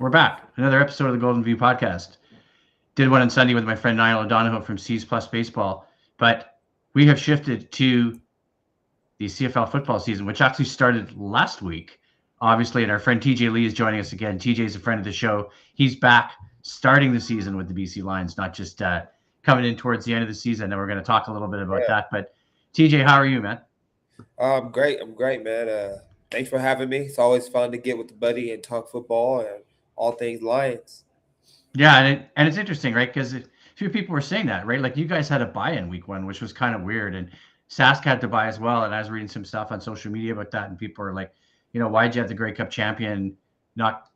We're back. Another episode of the Golden View podcast. Did one on Sunday with my friend Niall O'Donoghue from C's Plus Baseball. But we have shifted to the CFL football season, which actually started last week, obviously. And our friend TJ Lee is joining us again. TJ is a friend of the show. He's back starting the season with the BC Lions, not just coming in towards the end of the season. And we're going to talk a little bit about that. But TJ, how are you, man? I'm great. I'm great, man. Thanks for having me. It's always fun to get with the buddy and talk football and all things Lions. Yeah, and it's interesting, right? Because a few people were saying that, right? Like you guys had a buy in week one, which was kind of weird, and Sask had to buy as well. And I was reading some stuff on social media about that, and people are like, why'd you have the Grey Cup champion not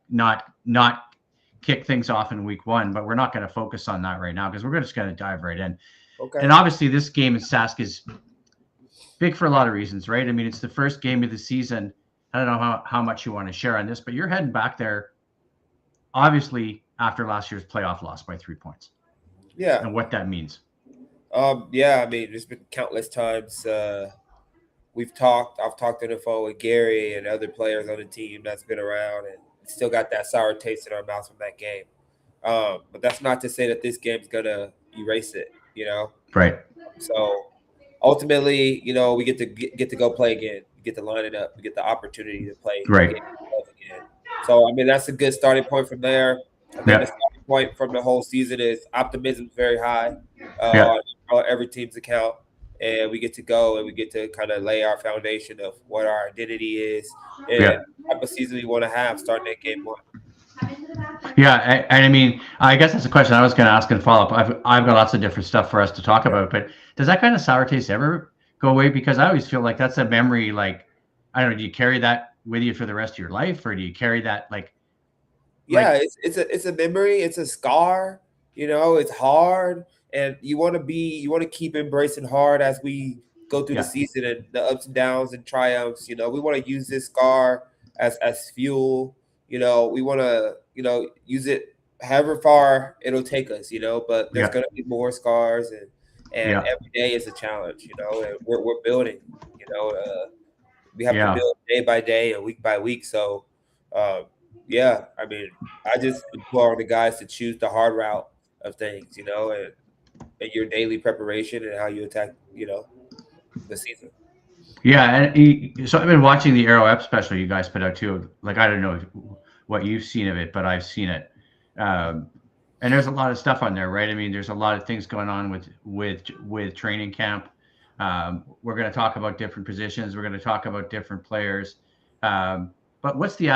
kick things off in week one? But we're not going to focus on that right now because we're just going to dive right in. Okay. And obviously, this game in Sask is big for a lot of reasons, right? I mean, it's the first game of the season. I don't know how much you want to share on this, but you're heading back there, obviously, after last year's playoff loss by 3 points. Yeah. And what that means. Yeah, I mean, there's been countless times I've talked on the phone with Gary and other players on the team that's been around and still got that sour taste in our mouths from that game. But that's not to say that this game's going to erase it, Right. So ultimately, we get to go play again. We get to line it up. We get the opportunity to play right again. So, I mean, that's a good starting point from there. I think the starting point from the whole season is optimism is very high on every team's account. And we get to go and we get to kind of lay our foundation of what our identity is and the type of season we want to have starting at game one. Yeah, and I mean, I guess that's a question I was going to ask and follow up. I've got lots of different stuff for us to talk about, but does that kind of sour taste ever go away? Because I always feel like that's a memory. Like, I don't know, do you carry that with you for the rest of your life, or do you carry that Yeah, it's a memory. It's a scar. It's hard, and you want to keep embracing hard as we go through the season and the ups and downs and triumphs. We want to use this scar as fuel. We want to use it however far it'll take us. But there's going to be more scars, and every day is a challenge. And we're building. We have to build day by day and week by week. So. Yeah, I mean, I just implore the guys to choose the hard route of things, and your daily preparation and how you attack, the season. Yeah, and so I've been watching the Arrow F special you guys put out too. Like, I don't know what you've seen of it, but I've seen it, and there's a lot of stuff on there, right? I mean, there's a lot of things going on with training camp. We're going to talk about different positions. We're going to talk about different players. But what's the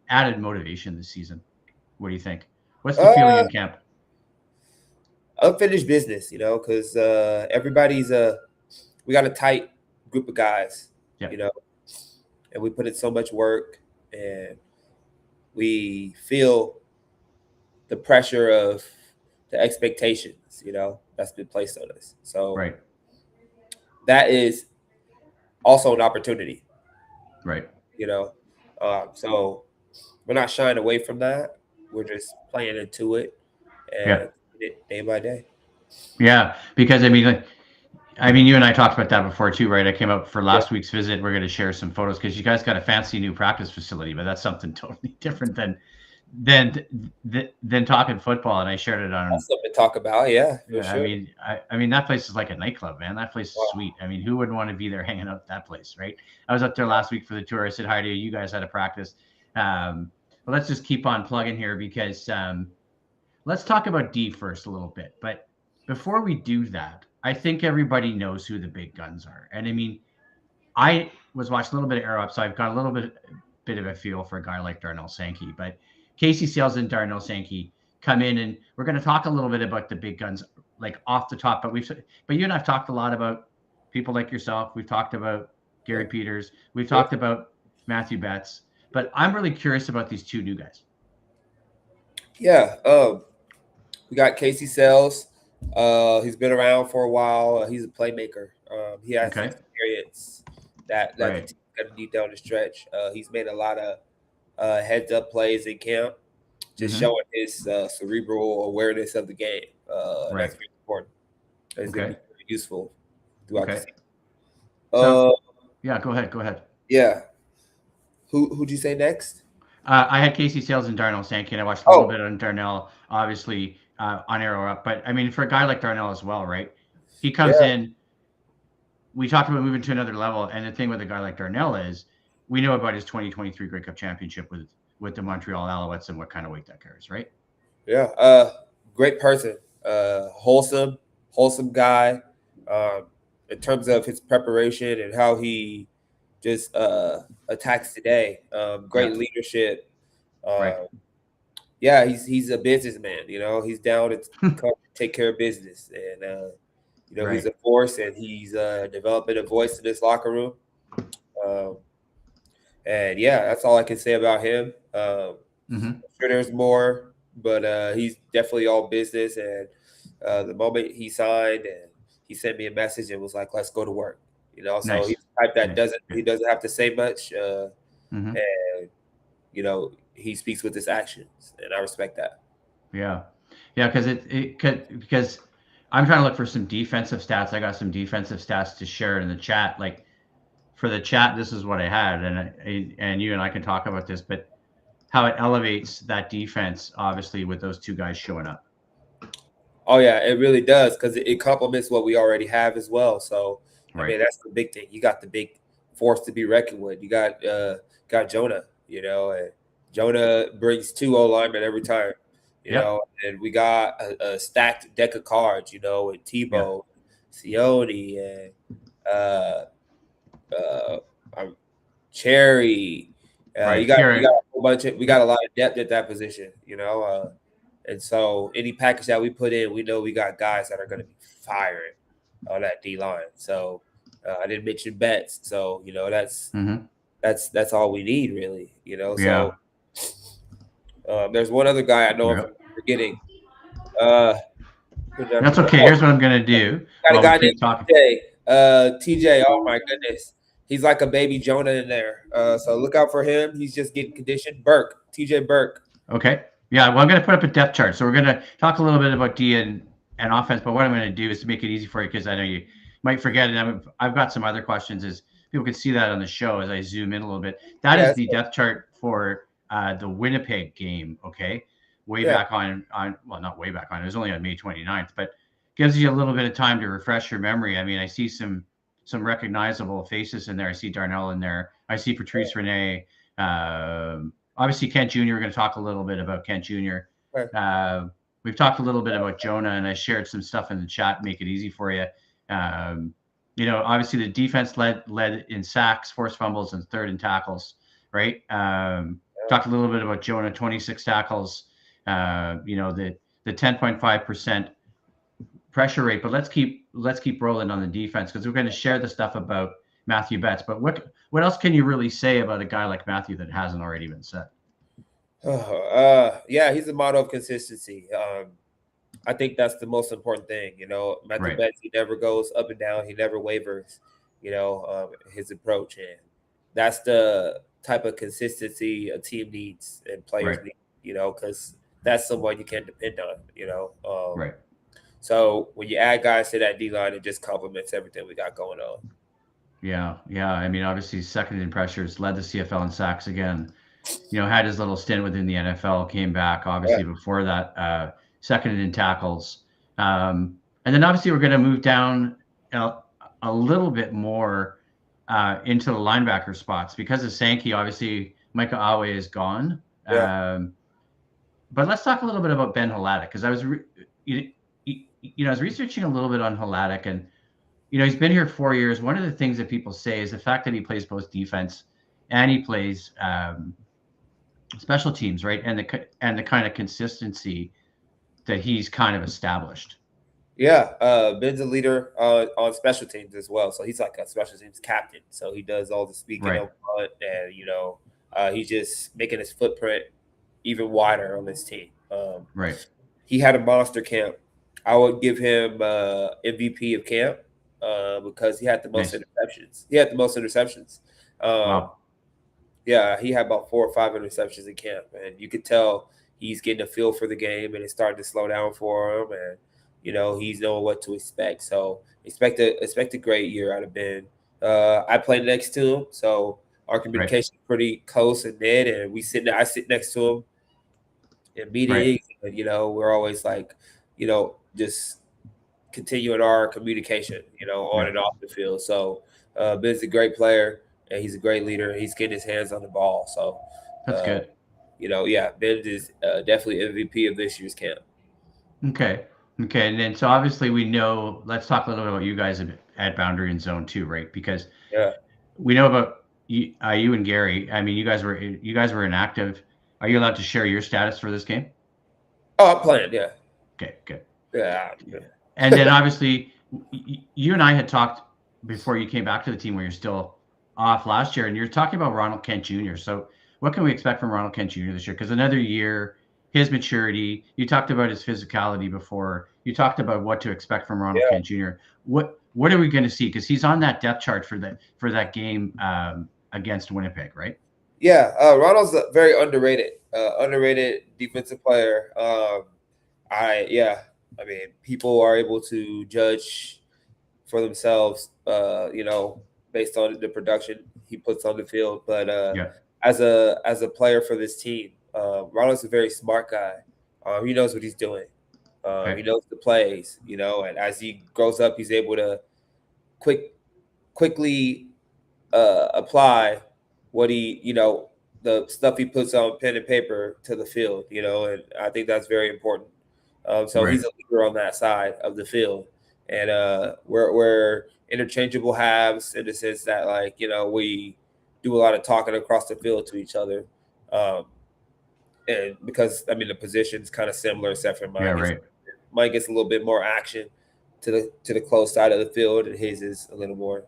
added motivation this season? What do you think? What's the feeling in camp? Unfinished business, because everybody's we got a tight group of guys, and we put in so much work, and we feel the pressure of the expectations, that's been placed on us. So that is also an opportunity, right? So we're not shying away from that. We're just playing into it and day by day. Yeah, because I mean, you and I talked about that before too, right? I came up for last week's visit. We're going to share some photos because you guys got a fancy new practice facility, but that's something totally different than talking football. And I shared it on. That's something to talk about, yeah. Sure. I mean, that place is like a nightclub, man. That place is sweet. I mean, who wouldn't want to be there hanging out at that place, right? I was up there last week for the tour. I said hi to you. You guys had a practice. But let's just keep on plugging here because let's talk about D first a little bit. But before we do that, I think everybody knows who the big guns are. And I mean, I was watching a little bit of Arrow Up, so I've got a little bit of a feel for a guy like Darnell Sankey. But Casey Sales and Darnell Sankey come in, and we're going to talk a little bit about the big guns, like off the top. But you and I've talked a lot about people like yourself. We've talked about Gary Peters. We've talked about Matthew Betts. But I'm really curious about these two new guys. Yeah, we got Casey Sales. He's been around for a while. He's a playmaker. He has experience that the team's going to need down the stretch. He's made a lot of heads-up plays in camp, just showing his cerebral awareness of the game. That's very important. It's going to be very useful throughout the season. So, yeah, go ahead. Yeah. Who'd you say next? I had Casey Sales and Darnell Sankey, and I watched a little bit on Darnell, obviously on Arrow Up. But I mean, for a guy like Darnell as well, right? He comes in. We talked about moving to another level, and the thing with a guy like Darnell is, we know about his 2023 Grey Cup championship with the Montreal Alouettes and what kind of weight that carries, right? Yeah, great person, wholesome guy. In terms of his preparation and how he just attacks today, great leadership. Right. Yeah, he's a businessman. He's down to come take care of business, and he's a force, and he's developing a voice in this locker room. And yeah, that's all I can say about him. I'm sure there's more, but he's definitely all business. And the moment he signed, and he sent me a message and was like, "Let's go to work." So he's the type that doesn't have to say much, and he speaks with his actions, and I respect that. Yeah, because I'm trying to look for some defensive stats. I got some defensive stats to share in the chat. Like for the chat, this is what I had, and you and I can talk about this, but how it elevates that defense, obviously, with those two guys showing up. Oh yeah, it really does, because it complements what we already have as well. So I mean, that's the big thing. You got the big force to be reckoned with. You got Jonah, and Jonah brings 2 O linemen every time. And we got a stacked deck of cards, with Tebow, Sione, and Cherry. You got a whole bunch of, we got a lot of depth at that position, and so any package that we put in, we know we got guys that are going to be firing on that D line. So I didn't mention Betts, so that's all we need, really. So there's one other guy I know I'm forgetting. That's okay. Here's what I'm gonna do. Got a guy named TJ. TJ, oh my goodness, he's like a baby Jonah in there. So look out for him. He's just getting conditioned. TJ Burke. Okay. Yeah. Well, I'm gonna put up a depth chart. So we're gonna talk a little bit about D and offense. But what I'm gonna do is to make it easy for you, because I know you might forget it. I've got some other questions. As people can see that on the show as I zoom in a little bit. That is the depth chart for the Winnipeg game. Okay. Way back on well, not way back on. It was only on May 29th, but gives you a little bit of time to refresh your memory. I mean, I see some recognizable faces in there. I see Darnell in there. I see Patrice Rene. Obviously, Kent Jr. We're going to talk a little bit about Kent Jr. We've talked a little bit about Jonah, and I shared some stuff in the chat. Make it easy for you. Obviously the defense led in sacks, forced fumbles, and third in tackles. Right. Talked a little bit about Jonah, 26 tackles. The 10.5% pressure rate, but let's keep rolling on the defense, because we're going to share the stuff about Matthew Betts. But what else can you really say about a guy like Matthew that hasn't already been said? Yeah, he's a model of consistency. I think that's the most important thing. Matthew Betts, he never goes up and down. He never wavers. His approach, and that's the type of consistency a team needs and players need. Because that's someone you can depend on. So when you add guys to that D line, it just complements everything we got going on. Yeah. I mean, obviously, second in pressures, led the CFL in sacks again. Had his little stint within the NFL, came back obviously before that, second in tackles, and then obviously we're going to move down a little bit more into the linebacker spots because of Sankey. Obviously, Micah Awe is gone. But let's talk a little bit about Ben Haladik, because I was I was researching a little bit on Haladik, and he's been here 4 years. One of the things that people say is the fact that he plays both defense and he plays special teams, right? And the kind of consistency that he's kind of established. Yeah, Ben's a leader on special teams as well. So he's like a special teams captain. So he does all the speaking up front, and he's just making his footprint even wider on this team. He had a monster camp. I would give him MVP of camp because he had the most interceptions. Wow. Yeah, he had about 4 or 5 interceptions in camp, and you could tell he's getting a feel for the game, and it's starting to slow down for him, and he's knowing what to expect. So expect a great year out of Ben. I play next to him, so Our communication is pretty close and knit, and I sit next to him in meetings, and we're always like, just continuing our communication, on and off the field. So Ben's a great player, and he's a great leader. He's getting his hands on the ball. So that's good. Ben is definitely MVP of this year's camp. Okay. And then so obviously we know. Let's talk a little bit about you guys at Boundary and Zone 2, right? Because we know about you and Gary. I mean, you guys were inactive. Are you allowed to share your status for this game? Oh, I'm playing. Yeah. Okay. Good. Yeah. And then obviously, you and I had talked before you came back to the team, where you're still off last year, and you're talking about Ronald Kent Jr. So what can we expect from Ronald Kent Jr. this year? Because another year, his maturity. You talked about his physicality before. You talked about what to expect from Ronald Kent Jr. What are we going to see? Because he's on that depth chart for that game against Winnipeg, right? Yeah, Ronald's a very underrated defensive player. I mean, people are able to judge for themselves, based on the production he puts on the field. But as a player for this team, Ronald's a very smart guy. He knows what he's doing. He knows the plays, and as he grows up, he's able to quickly apply what the stuff he puts on pen and paper to the field, and I think that's very important. So he's a leader on that side of the field, and we're interchangeable halves in the sense that, like, we do a lot of talking across the field to each other, and because the position's kind of similar, except for mine gets a little bit more action to the close side of the field, and his is a little more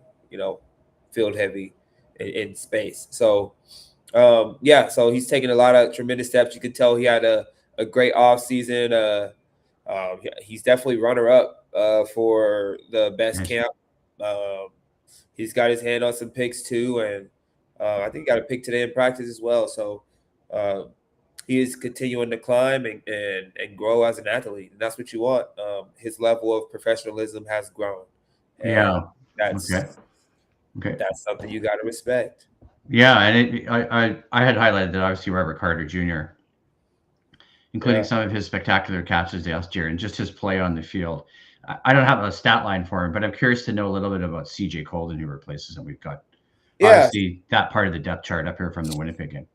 field heavy in space. So so he's taking a lot of tremendous steps. You could tell he had a great off season. He's definitely runner up for the best camp. He's got his hand on some picks too, and I think he got a pick today in practice as well. So he is continuing to climb and grow as an athlete, and that's what you want. His level of professionalism has grown. And that's something you got to respect. Yeah, and I had highlighted that obviously Robert Carter Jr., including some of his spectacular catches last year and just his play on the field. I don't have a stat line for him, but I'm curious to know a little bit about CJ Colden, who replaces him. We've got obviously that part of the depth chart up here from the Winnipeg game.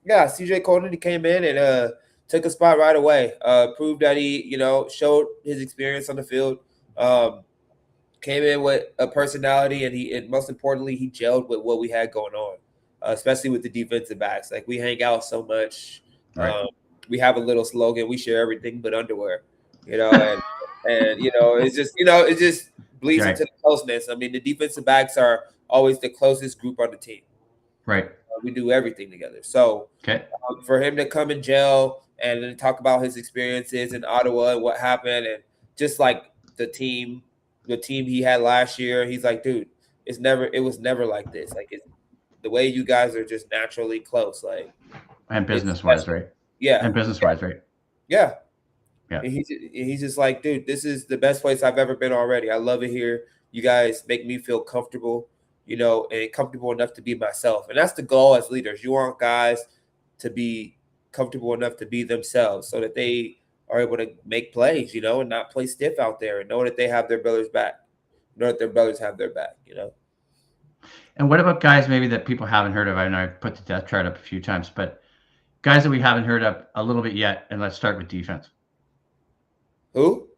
Yeah, CJ Colden, he came in and took a spot right away. Proved that he, showed his experience on the field. Came in with a personality, and most importantly, he gelled with what we had going on, especially with the defensive backs. Like, we hang out so much. We have a little slogan: we share everything but underwear. And it's just it just bleeds into the closeness. I mean, the defensive backs are always the closest group on the team. Right. We do everything together. So for him to come and gel and then talk about his experiences in Ottawa and what happened, and just like the team he had last year, he's like, dude, it was never like this. Like, it's the way you guys are just naturally close, like, and business wise, right? Yeah, and business wise, right? Yeah. And he's just like, dude, this is the best place I've ever been already. I love it here. You guys make me feel comfortable, and comfortable enough to be myself. And that's the goal as leaders. You want guys to be comfortable enough to be themselves so that they are able to make plays, and not play stiff out there, and know that they have their brothers back, know that their brothers have their back, And what about guys maybe that people haven't heard of? I know I've put the depth chart up a few times, but guys that we haven't heard of a little bit yet, and let's start with defense. Who?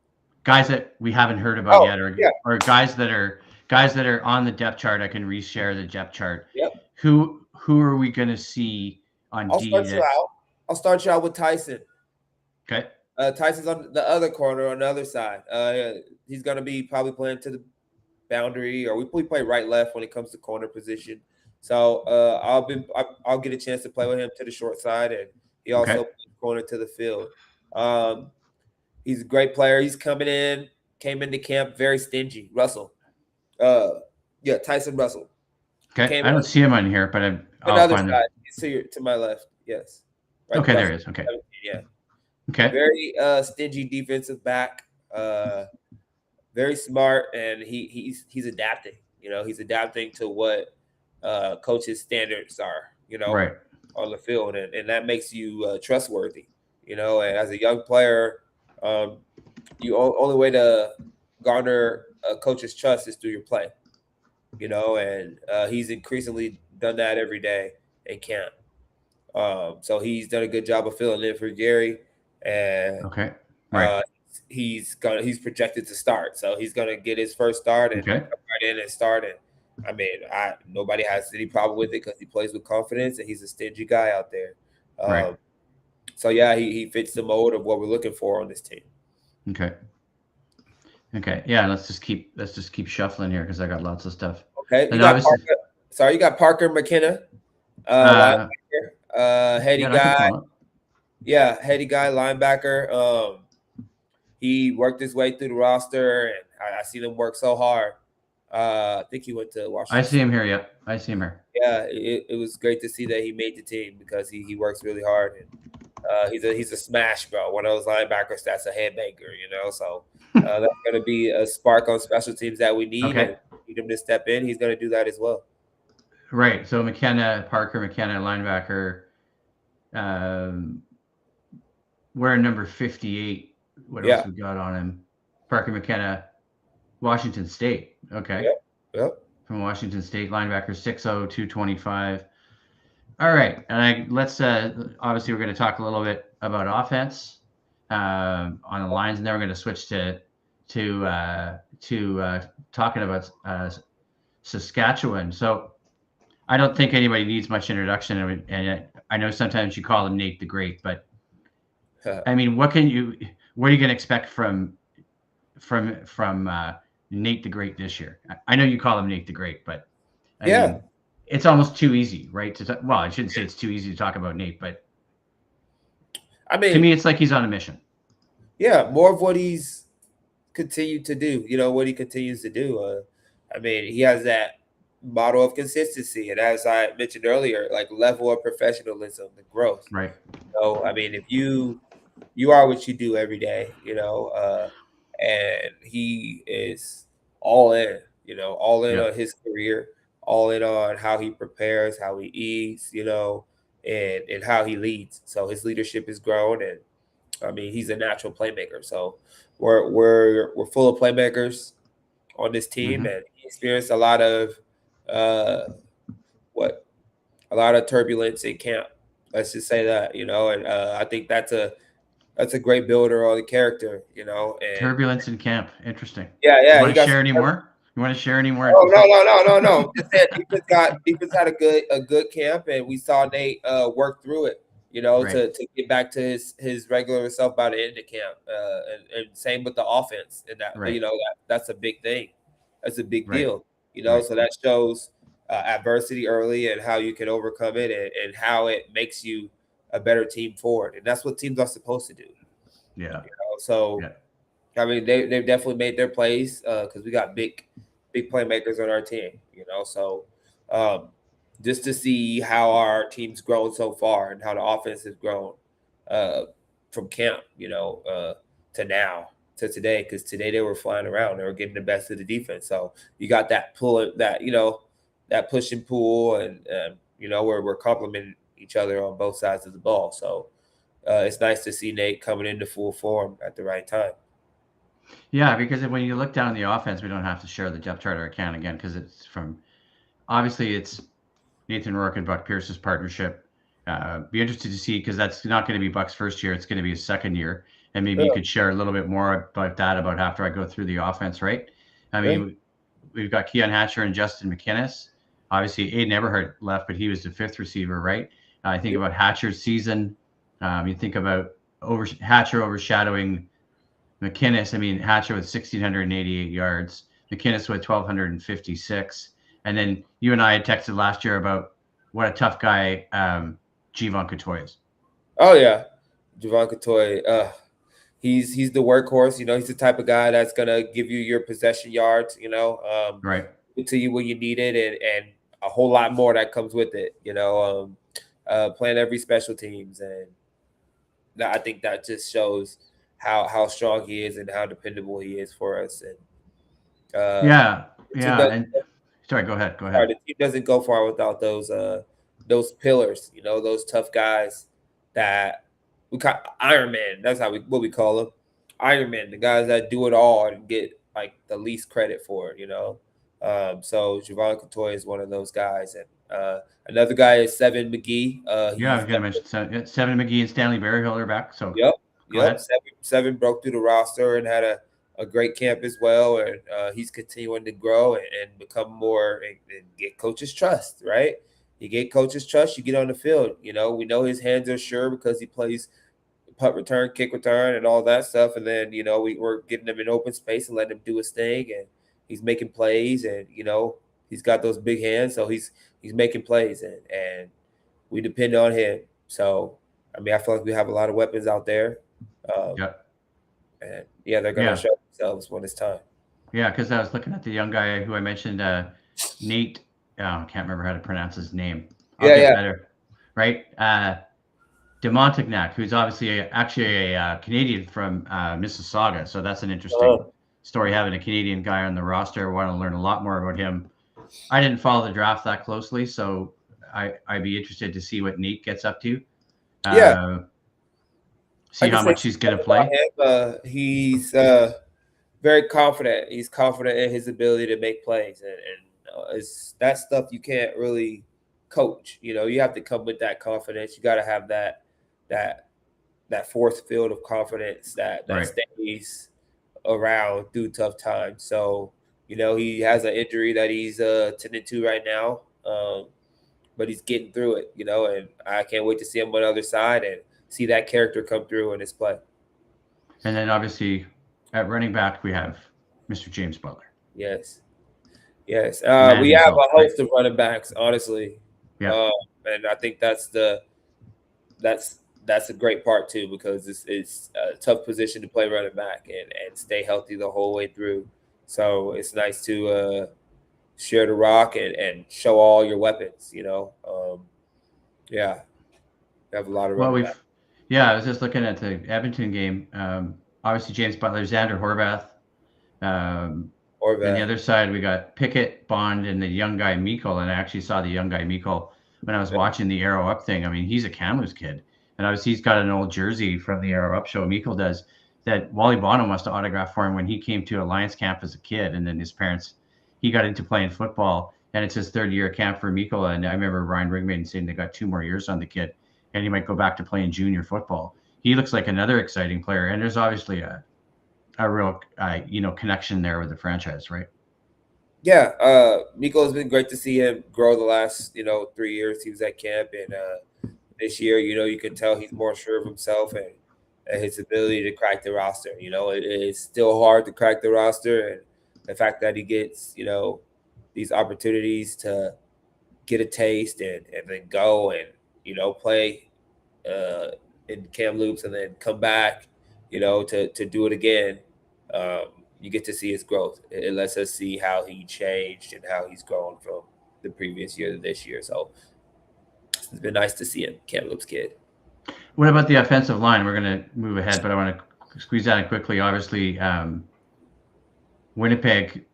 Guys that we haven't heard about yet, or guys that are on the depth chart. I can reshare the depth chart. Yep. Who are we going to see on D? I'll start you out with Tyson. Okay. Tyson's on the other corner, on the other side. He's going to be probably playing to the boundary, or we play right left when it comes to corner position. So I'll get a chance to play with him to the short side, and he also plays corner to the field. He's a great player. He's came into camp very stingy. Russell. Tyson Russell. Okay. I don't see him on here, but I'll find him. To my left. Yes. Right, okay, there he is. Okay. Yeah. Okay. Very stingy defensive back. Very smart, and he's adapting. He's adapting to what coach's standards are, Right. on the field, and that makes you trustworthy, and as a young player, only way to garner a coach's trust is through your play, and he's increasingly done that every day in camp. So he's done a good job of filling in for Gary, and Okay. Right. he's projected to start. So he's gonna get his first start and come right in and start. And I mean, nobody has any problem with it because he plays with confidence and he's a stingy guy out there. Right. So yeah, he fits the mold of what we're looking for on this team. Okay. Okay. Yeah. Let's just keep shuffling here because I got lots of stuff. Okay. You got Parker. You got Parker McKenna, linebacker, heady guy. Yeah, heady guy, linebacker. He worked his way through the roster, and I seen him work so hard. I think he went to Washington. I see him here. Yeah, I see him here. Yeah, it was great to see that he made the team because he works really hard, and he's a smash, bro. One of those linebackers that's a headbanger, So that's going to be a spark on special teams that we need. Okay. And need him to step in. He's going to do that as well. Right. So Parker McKenna, linebacker. Wearing number 58. What else we got on him? Parker McKenna, Washington State. Okay. Yep. From Washington State, linebacker, 6'0", 225. All right. And let's obviously we're going to talk a little bit about offense on the lines, and then we're going to switch to talking about Saskatchewan. So I don't think anybody needs much introduction, and I know sometimes you call him Nate the Great, but I mean, what are you going to expect from Nate the Great this year? I know you call him Nate the Great, but I mean, it's almost too easy, right? Well, I shouldn't say it's too easy to talk about Nate, but I mean, to me, it's like he's on a mission. Yeah, more of what he's continued to do. What he continues to do. I mean, he has that model of consistency, and as I mentioned earlier, like level of professionalism, the growth. Right. I mean, if you are what you do every day, and he is all in, all in on his career, all in on how he prepares, how he eats, and how he leads. So his leadership has grown, and I mean, he's a natural playmaker. So we're full of playmakers on this team, and he experienced a lot of turbulence in camp. Let's just say that, and I think that's a great builder on the character, And turbulence in camp, interesting. Yeah. You want to share any more? You want to share any more? Oh, no. Defense had a good camp, and we saw Nate work through it, to get back to his regular self by the end of camp. And same with the offense, and that that's a big thing. That's a big deal, So that shows adversity early and how you can overcome it, and how it makes you a better team forward, and that's what teams are supposed to do. Yeah. I mean, they've definitely made their plays because we got big playmakers on our team. So just to see how our team's grown so far and how the offense has grown from camp, to now to today, because today they were flying around, they were getting the best of the defense. So you got that pull, that push and pull, and we're complimenting each other on both sides of the ball. So it's nice to see Nate coming into full form at the right time. Yeah, because when you look down the offense, we don't have to share the depth chart account again, because it's obviously it's Nathan Rourke and Buck Pierce's partnership. Be interested to see, because that's not going to be Buck's first year; it's going to be his second year, and maybe you could share a little bit more about that after I go through the offense, right? I mean, we've got Keon Hatcher and Justin McInnes. Obviously, Aiden Eberhardt left, but he was the fifth receiver, right? I think about Hatcher's season. You think about Hatcher overshadowing McInnes. I mean, Hatcher with 1,688 yards, McInnes with 1,256. And then you and I had texted last year about what a tough guy Jevon Couture is. Oh, yeah. Jevon Couture, he's the workhorse. He's the type of guy that's going to give you your possession yards, right, to you when you need it, and a whole lot more that comes with it, playing every special teams. And I think that just shows how strong he is and how dependable he is for us. And and Sorry, go ahead. Sorry, the team doesn't go far without those pillars. You know, those tough guys that we call Iron Man. That's what we call them. Iron Man, the guys that do it all and get like the least credit for it. You know, so Javon Couture is one of those guys, and another guy is Seven McGee. I was going to mention Seven McGee and Stanley Berryhill are back. So yep. Seven broke through the roster and had a great camp as well, and he's continuing to grow and become more and get coach's trust. Right, you get coach's trust, you get on the field. You know, we know his hands are sure because he plays punt return, kick return, and all that stuff. And then we're getting him in open space and letting him do his thing, and he's making plays, and he's got those big hands, so he's making plays, and we depend on him. So I mean, I feel like we have a lot of weapons out there. And they're going to show themselves when it's time. Yeah, because I was looking at the young guy who I mentioned, Nate. I can't remember how to pronounce his name. I'll get better. Right? De Montignac, who's actually a Canadian from Mississauga. So that's an interesting story, having a Canadian guy on the roster. I want to learn a lot more about him. I didn't follow the draft that closely, so I'd be interested to see what Nate gets up to. See how much he's going to play. He's very confident. He's confident in his ability to make plays, and it's that stuff you can't really coach. You have to come with that confidence. You got to have that force field of confidence that stays around through tough times. So he has an injury that he's tending to right now, but he's getting through it. And I can't wait to see him on the other side and see that character come through in his play. And then obviously at running back, we have Mr. James Butler. Yes. We have a host of running backs, honestly. Yeah. And I think that's a great part too, because it's a tough position to play running back and stay healthy the whole way through. So it's nice to share the rock and show all your weapons, We have a lot of running backs. I was just looking at the Edmonton game. Obviously, James Butler, Xander Horvath. On the other side, we got Pickett, Bond, and the young guy, Mikkel. And I actually saw the young guy, Mikkel, when I was watching the Arrow Up thing. I mean, he's a Kamloops kid. And obviously, he's got an old jersey from the Arrow Up show, Mikkel does, that Wally Bonham must have autographed for him when he came to Alliance Camp as a kid. And then his parents, he got into playing football. And it's his third year camp for Mikkel. And I remember Ryan Ringmaiden saying they got 2 more years on the kid, and he might go back to playing junior football. He looks like another exciting player, and there's obviously a real connection there with the franchise, right? Yeah, Mikkel, has been great to see him grow the last 3 years he was at camp, and this year you can tell he's more sure of himself and his ability to crack the roster. It's still hard to crack the roster, and the fact that he gets these opportunities to get a taste and then go and play in Kamloops and then come back, to do it again. You get to see his growth. It lets us see how he changed and how he's grown from the previous year to this year. So it's been nice to see him, Kamloops kid. What about the offensive line? We're going to move ahead, but I want to squeeze that in quickly. Obviously, Winnipeg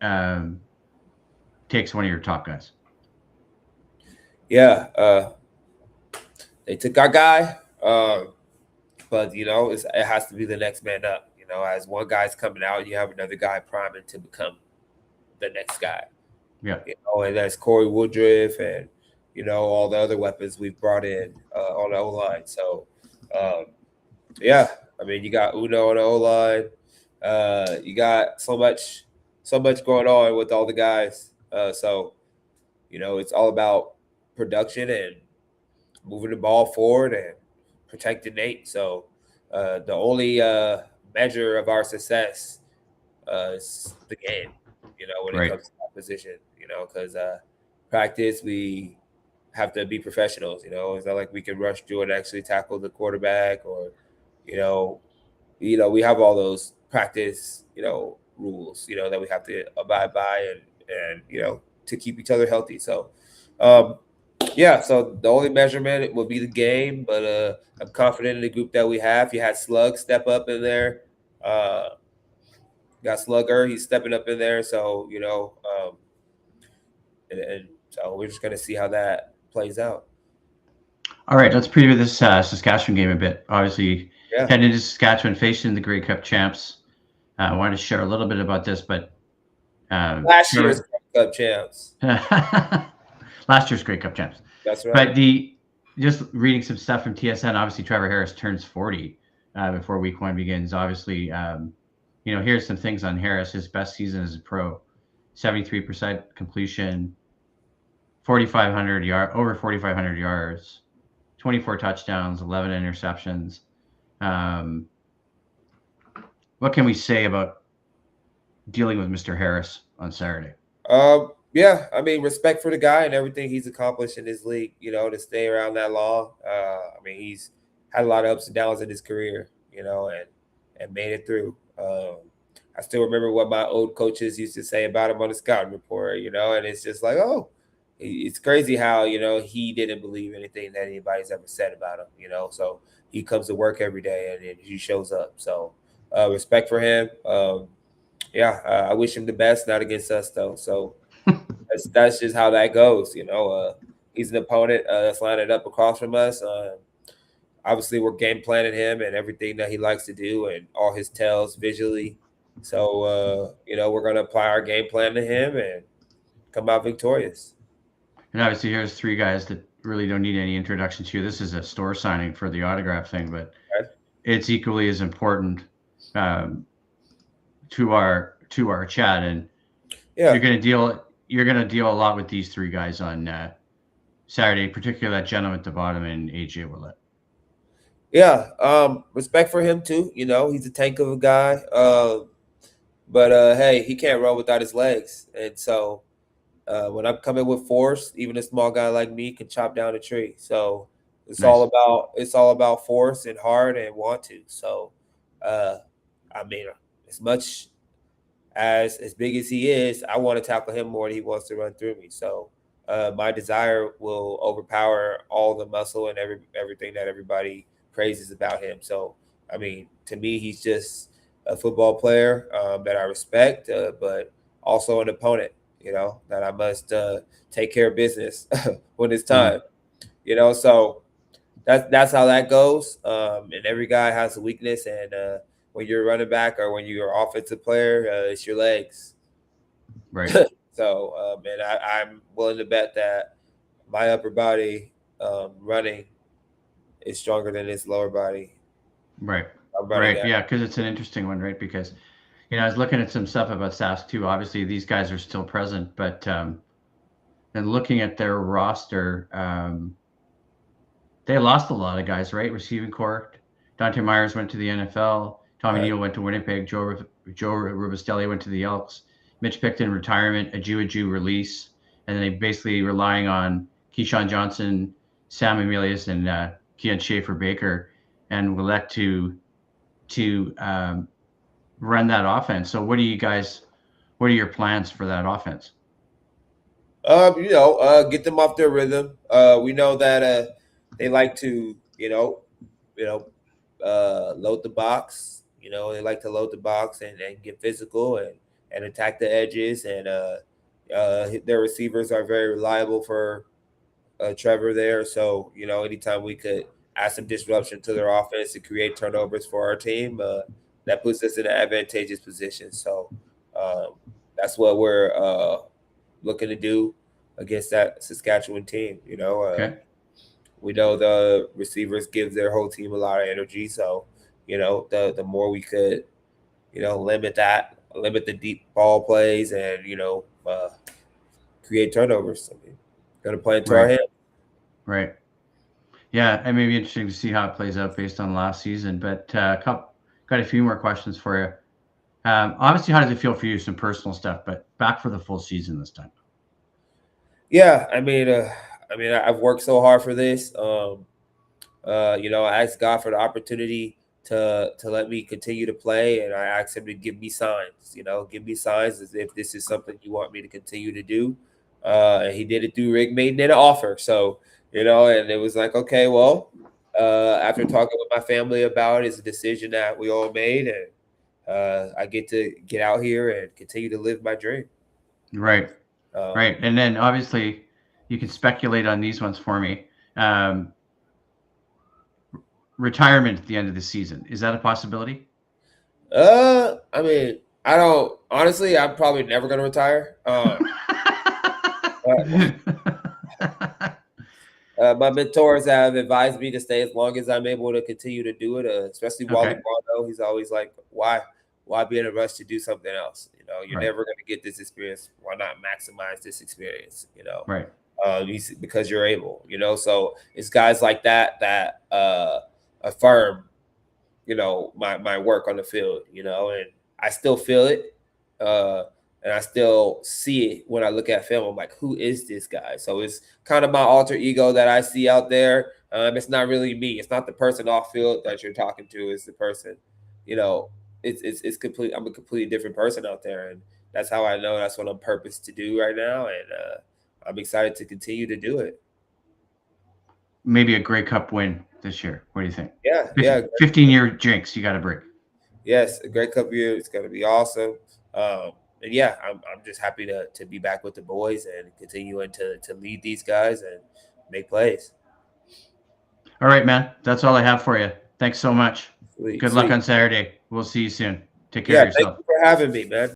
takes one of your top guys. Yeah, they took our guy, but it has to be the next man up. As one guy's coming out, you have another guy priming to become the next guy. Yeah, and that's Corey Woodruff and all the other weapons we've brought in on the O line. So, I mean, you got Uno on the O line. You got so much going on with all the guys. So, it's all about production and moving the ball forward and protecting Nate. So the only measure of our success is the game, when it comes to that position, because practice, we have to be professionals. It's not like we can rush through and actually tackle the quarterback or, we have all those practice, rules, that we have to abide by and to keep each other healthy. So, so the only measurement will be the game, but I'm confident in the group that we have. You had Slug step up in there. Got Slugger, he's stepping up in there. So, and so we're just going to see how that plays out. All right, let's preview this Saskatchewan game a bit. Obviously, Yeah. heading into Saskatchewan, facing the Grey Cup champs. I wanted to share a little bit about this, but Last year's Trevor, Cup champs. last year's Grey Cup champs. That's right. But just reading some stuff from TSN, obviously Trevor Harris turns 40 before week one begins. Obviously, here's some things on Harris. His best season as a pro: 73% completion, 4,500 over 4,500 yards, 24 touchdowns, 11 interceptions. What can we say about dealing with Mr. Harris on Saturday? Yeah, I mean, respect for the guy and everything he's accomplished in this league. To stay around that long. I mean, he's had a lot of ups and downs in his career. And made it through. I still remember what my old coaches used to say about him on the scouting report. And it's just like, oh, it's crazy how he didn't believe anything that anybody's ever said about him. So he comes to work every day and he shows up. So respect for him. Yeah, I wish him the best. Not against us though. So that's just how that goes. He's an opponent that's lining up across from us. Obviously, we're game planning him and everything that he likes to do and all his tells visually. So we're gonna apply our game plan to him and come out victorious. And obviously, here's three guys that really don't need any introductions here. This is a store signing for the autograph thing, but it's equally as important to our chat. And you're gonna deal a lot with these three guys on Saturday, particularly that gentleman at the bottom and AJ Willett. Yeah, respect for him too. He's a tank of a guy. But hey, he can't run without his legs, and so when I'm coming with force, even a small guy like me can chop down a tree. So it's Nice. all about force and heart and want to. So I mean, as much as big as he is, I want to tackle him more than he wants to run through me. So my desire will overpower all the muscle and everything that everybody praises about him. So I mean, to me, he's just a football player that I respect, but also an opponent. That I must take care of business when it's time. So that's how that goes. And every guy has a weakness, and when you're a running back or when you're an offensive player, it's your legs. Right. So, and I'm willing to bet that my upper body running is stronger than his lower body. Right. Right. Yeah, because it's an interesting one, right? Because I was looking at some stuff about Sask too. Obviously, these guys are still present, but and looking at their roster, they lost a lot of guys, right? Receiving corps. Dante Myers went to the NFL. Tommy Neal went to Winnipeg. Joe Rubistelli went to the Elks. Mitch Picton retirement. Aju release, and then they basically relying on Keyshawn Johnson, Sam Emilius, and Keon Schaefer Baker, and Willett to run that offense. So what are your plans for that offense? Get them off their rhythm. We know that they like to, load the box. They like to load the box and get physical and attack the edges. And their receivers are very reliable for Trevor there. So, anytime we could add some disruption to their offense and create turnovers for our team, that puts us in an advantageous position. So that's what we're looking to do against that Saskatchewan team. Okay. We know the receivers give their whole team a lot of energy. So, the more we could, limit the deep ball plays and, create turnovers. I mean, going to play into our hands. Right. Yeah, it may be interesting to see how it plays out based on last season. But got a few more questions for you. Obviously, how does it feel for you? Some personal stuff, but back for the full season this time. Yeah, I mean, I've worked so hard for this. I asked God for the opportunity to let me continue to play, and I asked Him to give me signs. Give me signs as if this is something you want me to continue to do. And He did it through Rick Maiden and an offer. So, and it was like, okay, well, after talking with my family about it, it's a decision that we all made, and I get to get out here and continue to live my dream. Right. Right. And then obviously you can speculate on these ones for me. Retirement at the end of the season. Is that a possibility? I mean, I don't honestly. I'm probably never going to retire. My mentors have advised me to stay as long as I'm able to continue to do it, especially Wally Okay. Bondo. He's always like, why be in a rush to do something else? You know, you're Right. never going to get this experience. Why not maximize this experience? You know, Right. because you're able. You know, so it's guys like that that affirm, you know, my work on the field. You know, and I still feel it. And I still see it when I look at film. I'm like, who is this guy? So it's kind of my alter ego that I see out there. It's not really me. It's not the person off field that you're talking to. It's the person, you know. It's complete. I'm a completely different person out there, and that's how I know that's what I'm purposed to do right now. And I'm excited to continue to do it. Maybe a Grey Cup win this year. What do you think? Yeah, yeah. 15-year jinx you got to break. Yes, a great Cup year. It's going to be awesome. And yeah, I'm just happy to be back with the boys and continuing to lead these guys and make plays. All right, man. That's all I have for you. Thanks so much. Sweet, Good luck sweet. on Saturday. We'll see you soon. Take care Yeah, of thank yourself. you for having me, man.